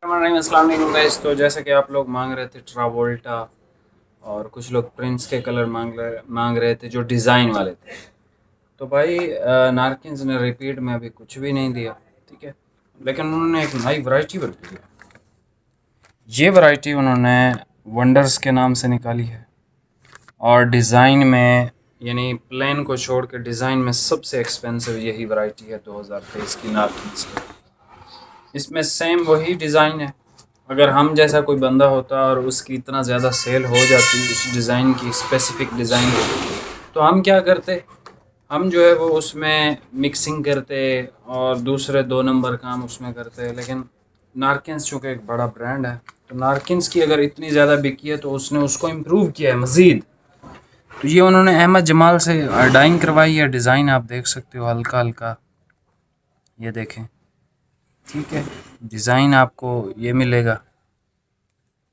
अस्सलाम वालेकुम गाइस। तो जैसे कि आप लोग मांग रहे थे ट्रावोल्टा और कुछ लोग प्रिंस के कलर मांग रहे थे जो डिज़ाइन वाले थे। तो भाई नारकिन्स ने रिपीट में अभी कुछ भी नहीं दिया, ठीक है। लेकिन उन्होंने एक नई वैरायटी बना दी। ये वैरायटी उन्होंने वंडर्स के नाम से निकाली है और डिज़ाइन में यानी प्लेन को छोड़ के डिज़ाइन में सबसे एक्सपेंसिव यही वैरायटी है 2023 की नारकिन्स की। इसमें सेम वही डिज़ाइन है। अगर हम जैसा कोई बंदा होता और उसकी इतना ज़्यादा सेल हो जाती उस डिज़ाइन की, स्पेसिफ़िक डिज़ाइन की, तो हम क्या करते, हम जो है वो उसमें मिक्सिंग करते और दूसरे 2 नंबर काम उसमें करते। लेकिन नारकिन्स चूँकि एक बड़ा ब्रांड है, तो नारकिन्स की अगर इतनी ज़्यादा बिकी है तो उसने उसको इम्प्रूव किया है मज़ीद। तो ये उन्होंने अहमद जमाल से डाइंग करवाई है। डिज़ाइन आप देख सकते हो हल्का हल्का, ये देखें, ठीक है। डिज़ाइन आपको ये मिलेगा।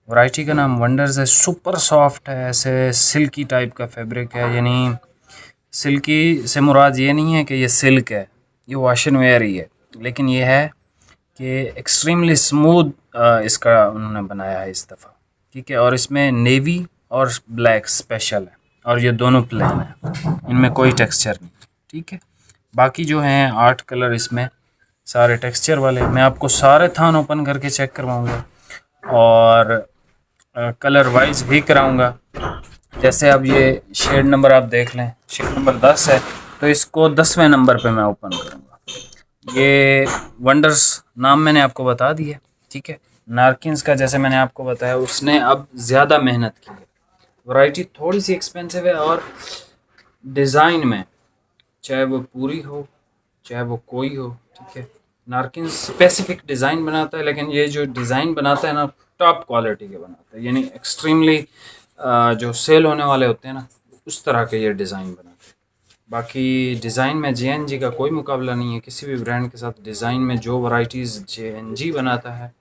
वैरायटी का नाम वंडर्स है। सुपर सॉफ्ट है, ऐसे सिल्की टाइप का फैब्रिक है। यानी सिल्की से मुराद ये नहीं है कि ये सिल्क है, ये वाशन वेयर ही है, लेकिन ये है कि एक्सट्रीमली स्मूथ इसका उन्होंने बनाया है इस दफ़ा, ठीक है। और इसमें नेवी और ब्लैक स्पेशल है और ये दोनों प्लेन है, इनमें कोई टेक्सचर नहीं, ठीक है। बाकी जो हैं 8 कलर इसमें सारे टेक्सचर वाले। मैं आपको सारे थान ओपन करके चेक करवाऊँगा और कलर वाइज भी कराऊंगा। जैसे अब ये शेड नंबर आप देख लें, शेड नंबर 10 है, तो इसको 10वें नंबर पे मैं ओपन करूंगा। ये वंडर्स नाम मैंने आपको बता दिया, ठीक है। नारकिन्स का जैसे मैंने आपको बताया उसने अब ज़्यादा मेहनत की है। वैरायटी थोड़ी सी एक्सपेंसिव है और डिज़ाइन में चाहे वो पूरी हो चाहे वो कोई हो, ठीक है। नारकिन स्पेसिफिक डिज़ाइन बनाता है, लेकिन ये जो डिज़ाइन बनाता है ना, टॉप क्वालिटी के बनाता है। यानी एक्सट्रीमली जो सेल होने वाले होते हैं ना, उस तरह के ये डिज़ाइन बनाते हैं। बाकी डिज़ाइन में JNG का कोई मुकाबला नहीं है किसी भी ब्रांड के साथ। डिज़ाइन में जो वैरायटीज़ JNG बनाता है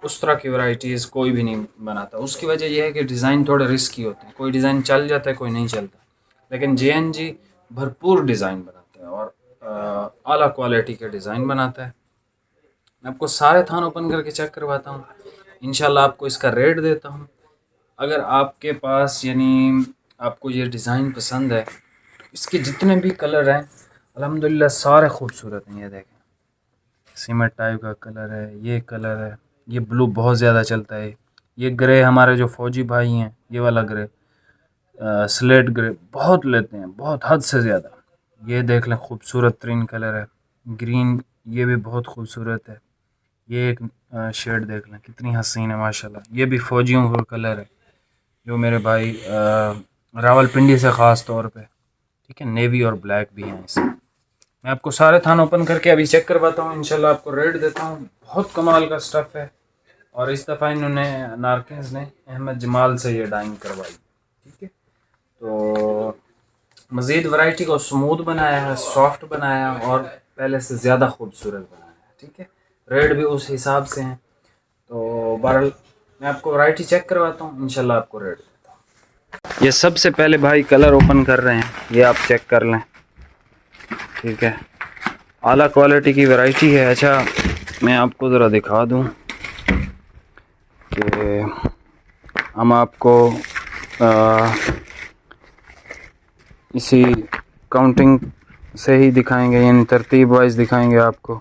उस तरह की वैरायटीज़ कोई भी नहीं बनाता। उसकी वजह यह है कि डिज़ाइन थोड़े रिस्की होते हैं, कोई डिज़ाइन चल जाता है कोई नहीं चलता, लेकिन JNG भरपूर डिज़ाइन बनाता है और आला क्वालिटी के डिज़ाइन बनाता है। मैं आपको सारे थान ओपन करके चेक करवाता हूँ, इंशाल्लाह आपको इसका रेट देता हूँ। अगर आपके पास यानी आपको ये डिज़ाइन पसंद है, इसके जितने भी कलर हैं अल्हम्दुलिल्लाह सारे खूबसूरत हैं। ये देखें, सीमेंट टाइप का कलर है, ये कलर है, ये ब्लू बहुत ज़्यादा चलता है, ये ग्रे हमारे जो फ़ौजी भाई हैं ये वाला ग्रे, स्लेट ग्रे बहुत लेते हैं, बहुत हद से ज़्यादा। ये देख लें, खूबसूरत तरीन कलर है, ग्रीन, ये भी बहुत खूबसूरत है। ये एक शेड देख लें कितनी हसीन है माशाल्लाह। ये भी फ़ौजियों का कलर है जो मेरे भाई रावलपिंडी से ख़ास तौर पे, ठीक है। नेवी और ब्लैक भी हैं इसमें। मैं आपको सारे थान ओपन करके अभी चेक करवाता हूँ, इंशाल्लाह आपको रेट देता हूँ। बहुत कमाल का स्टफ़ है और इस दफ़ा इन्होंने नारकिन्स ने अहमद जमाल से ये डाइंग करवाई, ठीक है। तो मज़ीद वैरायटी को स्मूथ बनाया है, सॉफ्ट बनाया और पहले से ज़्यादा खूबसूरत बनाया है, ठीक है। रेट भी उस हिसाब से हैं। तो बहरहाल मैं आपको वैरायटी चेक करवाता हूँ, इंशाल्लाह आपको रेट देता हूँ। ये सबसे पहले भाई कलर ओपन कर रहे हैं, ये आप चेक कर लें, ठीक है। आला क्वालिटी की वैरायटी है। अच्छा, मैं आपको ज़रा दिखा दूँ कि हम आपको इसी काउंटिंग से ही दिखाएंगे, यानी तरतीब वाइज दिखाएंगे आपको।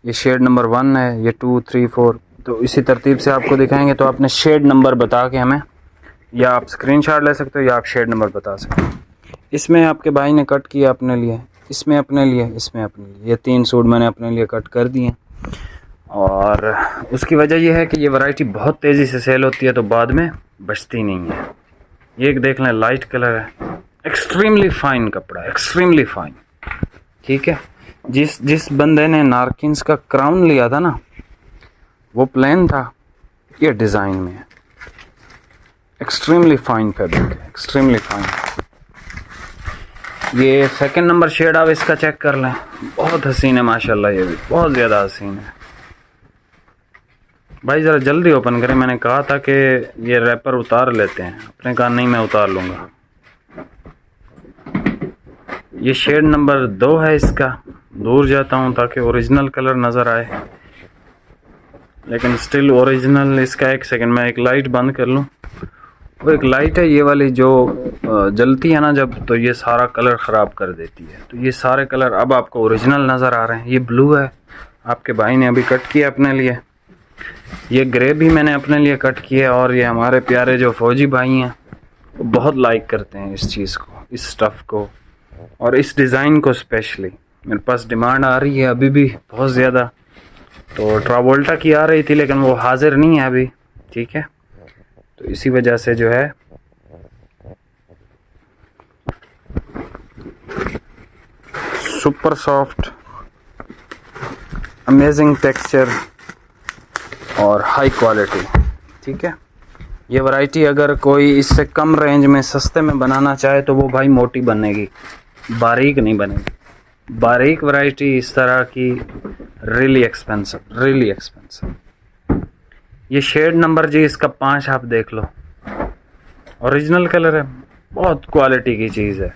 ये शेड नंबर 1 है, ये 2 3 4, तो इसी तरतीब से आपको दिखाएंगे। तो आपने शेड नंबर बता के हमें, या आप स्क्रीनशॉट ले सकते हो या आप शेड नंबर बता सकते हो। इसमें आपके भाई ने कट किया अपने लिए, इसमें अपने लिए, इसमें अपने लिए, ये 3 सूट मैंने अपने लिए कट कर दिए। और उसकी वजह यह है कि ये वैरायटी बहुत तेज़ी से सेल होती है तो बाद में बचती नहीं है। ये एक देख लें, लाइट कलर है, एक्सट्रीमली फ़ाइन कपड़ा, एक्सट्रीमली फ़ाइन, ठीक है। जिस बंदे ने नारकिन्स का क्राउन लिया था ना, वो प्लेन था, ये डिज़ाइन में है। एक्सट्रीमली फ़ाइन फैब्रिक है, एक्सट्रीमली फ़ाइन। ये सेकंड नंबर शेड आप इसका चेक कर लें, बहुत हसीन है माशाल्लाह, ये भी बहुत ज़्यादा हसीन है। भाई ज़रा जल्दी ओपन करें, मैंने कहा था कि ये रैपर उतार लेते हैं, आपने कहा नहीं मैं उतार लूँगा। ये शेड नंबर 2 है इसका, दूर जाता हूँ ताकि ओरिजिनल कलर नज़र आए। लेकिन स्टिल ओरिजिनल इसका। एक सेकंड मैं एक लाइट बंद कर लूँ। वो एक लाइट है ये वाली जो जलती है ना जब, तो ये सारा कलर ख़राब कर देती है। तो ये सारे कलर अब आपको ओरिजिनल नज़र आ रहे हैं। ये ब्लू है, आपके भाई ने अभी कट किया अपने लिए। ये ग्रे भी मैंने अपने लिए कट किया। और ये हमारे प्यारे जो फ़ौजी भाई हैं वो बहुत लाइक करते हैं इस चीज़ को, इस स्टफ़ को और इस डिज़ाइन को स्पेशली। मेरे पास डिमांड आ रही है अभी भी बहुत ज़्यादा। तो ट्रावोल्टा की आ रही थी लेकिन वो हाजिर नहीं है अभी, ठीक है। तो इसी वजह से जो है सुपर सॉफ्ट, अमेजिंग टेक्सचर और हाई क्वालिटी, ठीक है। ये वैरायटी अगर कोई इससे कम रेंज में सस्ते में बनाना चाहे तो वो भाई मोटी बनेगी, बारीक नहीं बनेगी। बारीक वैरायटी इस तरह की रियली एक्सपेंसिव, रियली एक्सपेंसिव। ये शेड नंबर जी इसका 5 आप देख लो, ओरिजिनल कलर है, बहुत क्वालिटी की चीज़ है,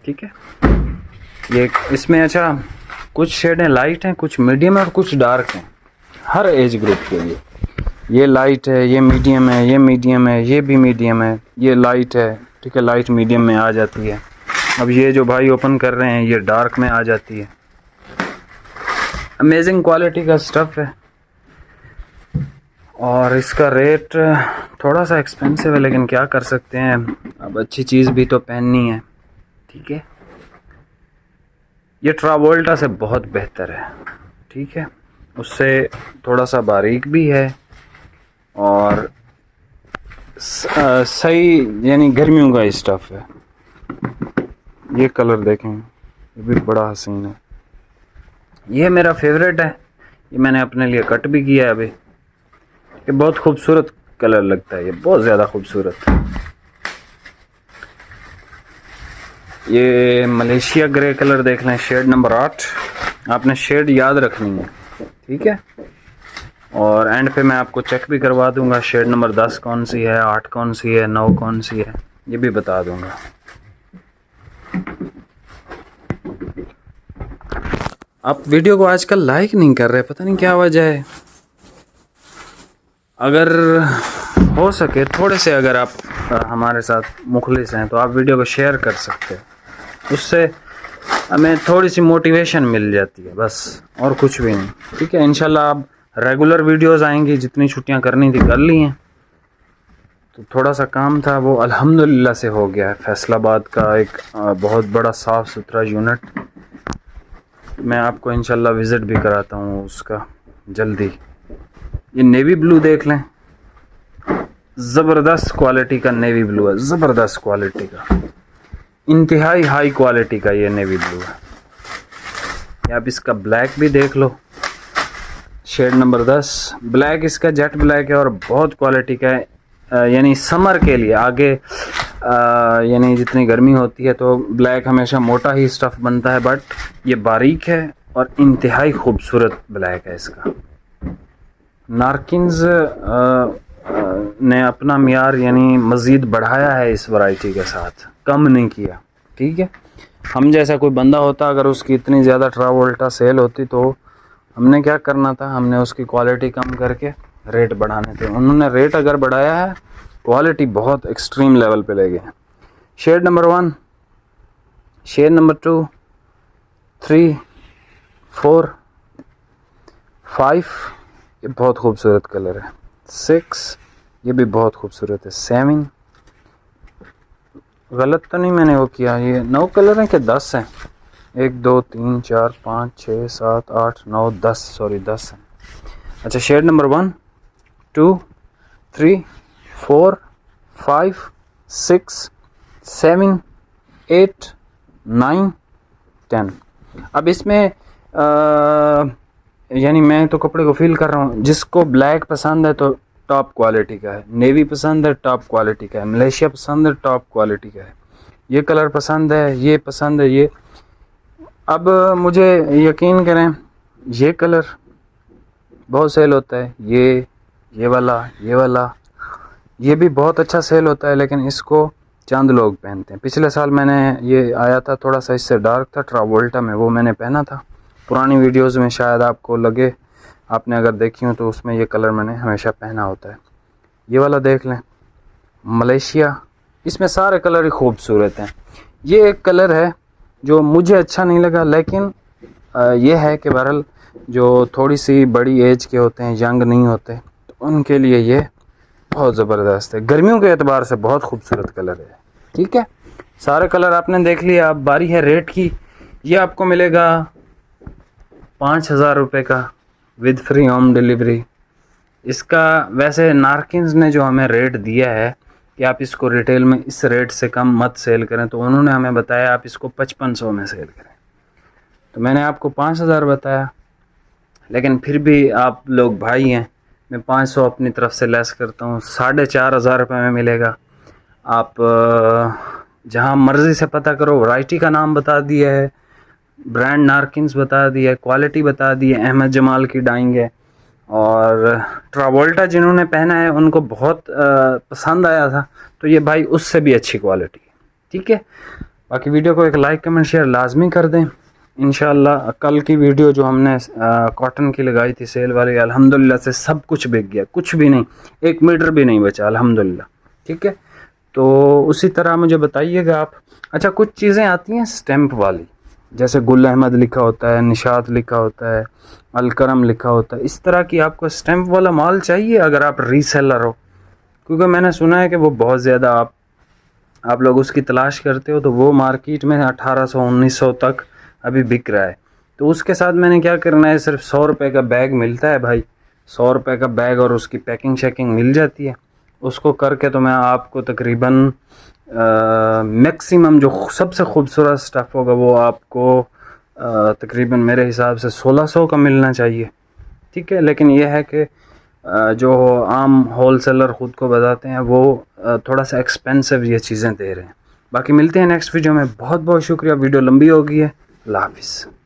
ठीक है। ये इसमें अच्छा कुछ शेडें लाइट हैं, कुछ मीडियम है और कुछ डार्क हैं, हर एज ग्रुप के लिए। ये लाइट है, ये मीडियम है, ये मीडियम है, ये भी मीडियम है, ये लाइट है, ठीक है। लाइट मीडियम में आ जाती है। अब ये जो भाई ओपन कर रहे हैं ये डार्क में आ जाती है। अमेजिंग क्वालिटी का स्टफ़ है और इसका रेट थोड़ा सा एक्सपेंसिव है लेकिन क्या कर सकते हैं, अब अच्छी चीज़ भी तो पहननी है, ठीक है। ये ट्रावोल्टा से बहुत बेहतर है, ठीक है। उससे थोड़ा सा बारीक भी है और सही यानी गर्मियों का स्टफ़ है। ये कलर देखें, ये भी बड़ा हसीन है। ये मेरा फेवरेट है, ये मैंने अपने लिए कट भी किया है अभी। ये बहुत खूबसूरत कलर लगता है, ये बहुत ज़्यादा खूबसूरत। ये मलेशिया ग्रे कलर देख लें, शेड नंबर 8। आपने शेड याद रखनी है, ठीक है। और एंड पे मैं आपको चेक भी करवा दूंगा शेड नंबर 10 कौन सी है, 8 कौन सी है, 9 कौन सी है, ये भी बता दूंगा। आप वीडियो को आजकल लाइक नहीं कर रहे, पता नहीं क्या वजह है। अगर हो सके थोड़े से अगर आप हमारे साथ मुखलिस हैं तो आप वीडियो को शेयर कर सकते हैं, उससे हमें थोड़ी सी मोटिवेशन मिल जाती है, बस और कुछ भी नहीं, ठीक है। इंशाल्लाह अब रेगुलर वीडियोस आएंगी, जितनी छुट्टियां करनी थी कर ली हैं। तो थोड़ा सा काम था वो अल्हम्दुलिल्लाह से हो गया है। फैसलाबाद का एक बहुत बड़ा साफ़ सुथरा यूनिट, मैं आपको इंशाल्लाह विज़िट भी कराता हूँ उसका जल्दी। ये नेवी ब्लू देख लें, ज़बरदस्त क्वालिटी का नेवी ब्लू है, ज़बरदस्त क्वालिटी का, इंतहाई हाई क्वालिटी का ये नेवी ब्लू है। आप इसका ब्लैक भी देख लो, शेड नंबर 10 ब्लैक इसका जेट ब्लैक है और बहुत क्वालिटी का है। यानी समर के लिए आगे यानी जितनी गर्मी होती है तो ब्लैक हमेशा मोटा ही स्टफ़ बनता है, बट ये बारीक है और इंतहाई खूबसूरत ब्लैक है इसका। नारकिन्स ने अपना मियार यानी मज़ीद बढ़ाया है इस वैरायटी के साथ, कम नहीं किया, ठीक है। हम जैसा कोई बंदा होता अगर उसकी इतनी ज़्यादा ट्रावोल्टा सेल होती तो हमने क्या करना था, हमने उसकी क्वालिटी कम करके रेट बढ़ाने थे। उन्होंने रेट अगर बढ़ाया है, क्वालिटी बहुत एक्सट्रीम लेवल पे ले गए। शेड नंबर 1, शेड नंबर 2, 3, 4, 5, ये बहुत खूबसूरत कलर है। 6, ये भी बहुत खूबसूरत है। 7, गलत तो नहीं मैंने वो किया, ये 9 कलर हैं कि 10 हैं? 1 2 3 4 5 6 7 8 9 10, सॉरी 10 हैं। अच्छा, शेड नंबर 1 2 3 4 5 6 7 8 9 10। अब इसमें यानी मैं तो कपड़े को फील कर रहा हूँ, जिसको ब्लैक पसंद है तो टॉप क्वालिटी का है, नेवी पसंद है टॉप क्वालिटी का है, मलेशिया पसंद है टॉप क्वालिटी का है, ये कलर पसंद है, ये पसंद है, ये। अब मुझे यकीन करें ये कलर बहुत सेल होता है, ये वाला ये भी बहुत अच्छा सेल होता है, लेकिन इसको चंद लोग पहनते हैं। पिछले साल मैंने ये आया था थोड़ा सा इससे डार्क था ट्रावोल्टा में, वो मैंने पहना था। पुरानी वीडियोस में शायद आपको लगे आपने अगर देखी हो तो उसमें ये कलर मैंने हमेशा पहना होता है। ये वाला देख लें, मलेशिया, इसमें सारे कलर ही खूबसूरत हैं। ये एक कलर है जो मुझे अच्छा नहीं लगा, लेकिन ये है कि बहरहाल जो थोड़ी सी बड़ी एज के होते हैं, यंग नहीं होते, तो उनके लिए ये बहुत ज़बरदस्त है। गर्मियों के एतबार से बहुत खूबसूरत कलर है। ठीक है, सारे कलर आपने देख लिया। अब बारी है रेट की। ये आपको मिलेगा 5,000 रुपये का विद फ्री होम डिलीवरी। इसका वैसे नारकिन्स ने जो हमें रेट दिया है कि आप इसको रिटेल में इस रेट से कम मत सेल करें, तो उन्होंने हमें बताया आप इसको 5500 में सेल करें। तो मैंने आपको 5,000 बताया, लेकिन फिर भी आप लोग भाई हैं, मैं 500 अपनी तरफ से लेस करता हूँ। 4,500 रुपये में मिलेगा। आप जहाँ मर्ज़ी से पता करो, वैरायटी का नाम बता दिया है, ब्रांड नारकिन्स बता दिया है, क्वालिटी बता दी है, अहमद जमाल की डाइंग है। और ट्रावोल्टा जिन्होंने पहना है उनको बहुत पसंद आया था, तो ये भाई उससे भी अच्छी क्वालिटी है। ठीक है, बाकी वीडियो को एक लाइक कमेंट शेयर लाजमी कर दें। इंशाल्लाह कल की वीडियो जो हमने कॉटन की लगाई थी सेल वाली, अल्हम्दुलिल्लाह से सब कुछ बिक गया, कुछ भी नहीं, 1 मीटर भी नहीं बचा अल्हम्दुलिल्लाह। ठीक है, तो उसी तरह मुझे बताइएगा आप। अच्छा, कुछ चीज़ें आती हैं स्टैंप वाली, जैसे गुल अहमद लिखा होता है, निशात लिखा होता है, अलकरम लिखा होता है, इस तरह की आपको स्टैंप वाला माल चाहिए अगर आप रीसेलर हो, क्योंकि मैंने सुना है कि वो बहुत ज़्यादा आप लोग उसकी तलाश करते हो, तो वो मार्केट में 1800-1900 तक अभी बिक रहा है। तो उसके साथ मैंने क्या करना है, सिर्फ 100 रुपये का बैग मिलता है भाई, 100 रुपये का बैग और उसकी पैकिंग शैकिंग मिल जाती है। उसको करके तो मैं आपको तकरीबन मैक्सिमम जो सबसे खूबसूरत स्टफ़ होगा वो आपको तकरीबन मेरे हिसाब से 1600 का मिलना चाहिए। ठीक है, लेकिन यह है कि जो आम होल सेलर ख़ुद को बताते हैं वो थोड़ा सा एक्सपेंसिव ये चीज़ें दे रहे हैं। बाकी मिलते हैं नेक्स्ट वीडियो में। बहुत बहुत शुक्रिया, वीडियो लंबी हो गई है। अल्लाह हाफ़िज़।